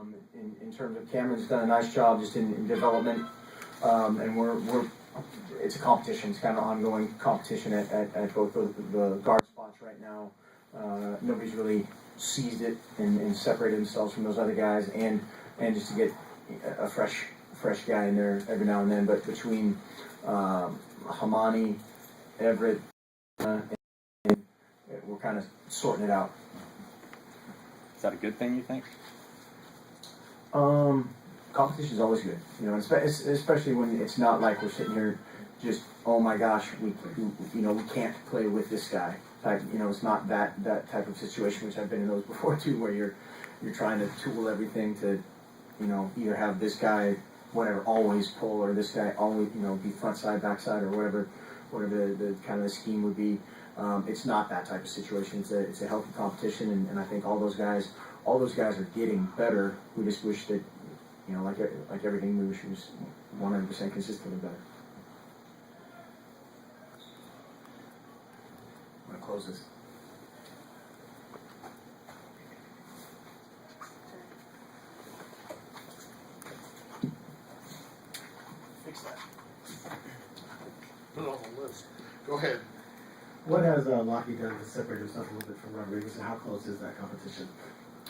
In terms of Cameron's done a nice job just in development, and it's a competition. It's kind of ongoing competition at both the guard spots right now. Nobody's really seized it and separated themselves from those other guys, and just to get a fresh guy in there every now and then. But between Hamani, Everett, and we're kind of sorting it out. Is that a good thing, you think? Competition is always good, especially when it's not like we're sitting here just, oh my gosh, we can't play with this guy type. It's not that type of situation, which I've been in those before too, where you're trying to tool everything to, either have this guy, whatever, always pull, or this guy always, be front side, back side, or whatever the kind of the scheme would be. It's not that type of situation. It's a healthy competition, and I think all those guys are getting better. We just wish that, like everything, we wish it was 100% consistently better. I'm gonna close this. Fix that. Put it on the list. Go ahead. What has Lockheed done to separate himself a little bit from Rodriguez, and how close is that competition?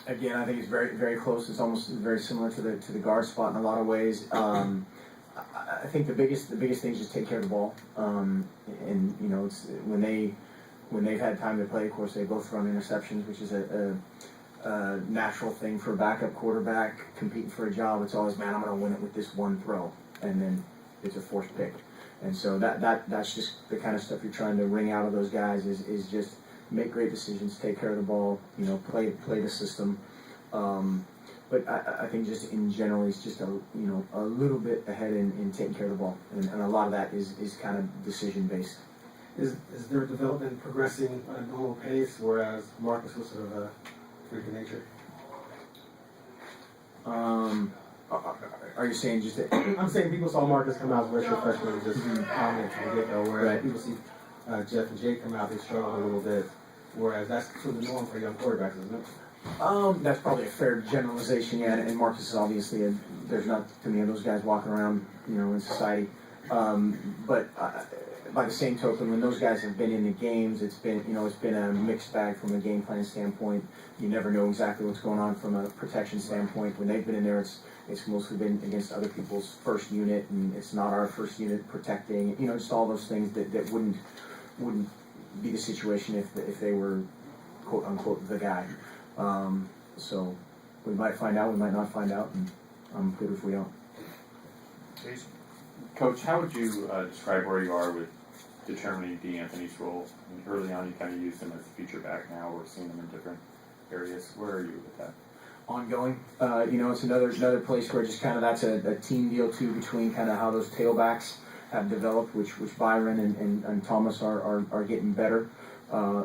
Again, I think it's very, very close. It's almost very similar to the guard spot in a lot of ways. I think the biggest thing is just take care of the ball. And it's when they've had time to play. Of course, they both run interceptions, which is a natural thing for a backup quarterback competing for a job. It's always, man, I'm going to win it with this one throw, and then it's a forced pick. And so that's just the kind of stuff you're trying to wring out of those guys is just make great decisions, take care of the ball, play the system. But I think just in general, he's just a little bit ahead in taking care of the ball, and a lot of that is kind of decision based. Is their development progressing at a normal pace, whereas Marcus was sort of a freak of nature? Are you saying just that? I'm saying people saw Marcus come out as a freshman and just dominant from the get-go, whereas Right. people see Jeff and Jake come out, they struggle a little bit, whereas that's sort of the norm for young quarterbacks, isn't it? That's probably a fair generalization, yeah. And Marcus is obviously there's not too many of those guys walking around, in society. But by the same token, when those guys have been in the games, it's been a mixed bag from a game plan standpoint. You never know exactly what's going on from a protection standpoint. When they've been in there, it's mostly been against other people's first unit, and it's not our first unit protecting. Just all those things that wouldn't be the situation if they were quote unquote the guy. So we might find out, we might not find out, and I'm good if we don't. Please. Coach, how would you describe where you are with determining D'Anthony's role? I mean, early on, you kind of used him as a feature back. Now we're seeing him in different areas. Where are you with that? Ongoing. It's another place where just kind of that's a team deal too, between kind of how those tailbacks have developed, which Byron and Thomas are getting better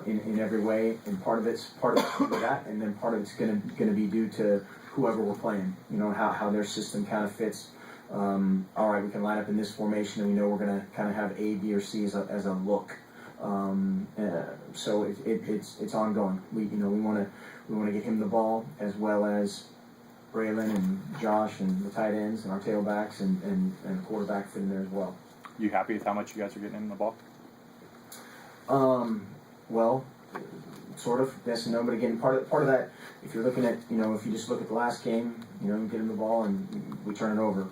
in every way, and part of it's due to that, and then part of it's going to be due to whoever we're playing. How their system kind of fits. All right, we can line up in this formation, and we know we're going to kind of have A, B, or C as a look. So it's ongoing. We want to get him the ball, as well as Braylon and Josh and the tight ends and our tailbacks and the quarterback fit in there as well. You happy with how much you guys are getting him the ball? Well, sort of, yes and no, but again, part of that, if you're looking at, if you just look at the last game, you get him the ball and we turn it over.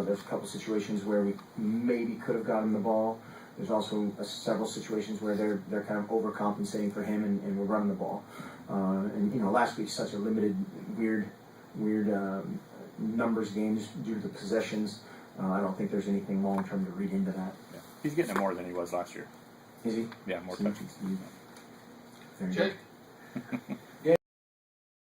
There's a couple situations where we maybe could have got him the ball. There's also several situations where they're kind of overcompensating for him and we're running the ball. And last week's such a limited, weird numbers game just due to the possessions. I don't think there's anything long term to read into that. Yeah. He's getting it more than he was last year. Is he? Yeah, more touches. Very Jake? good.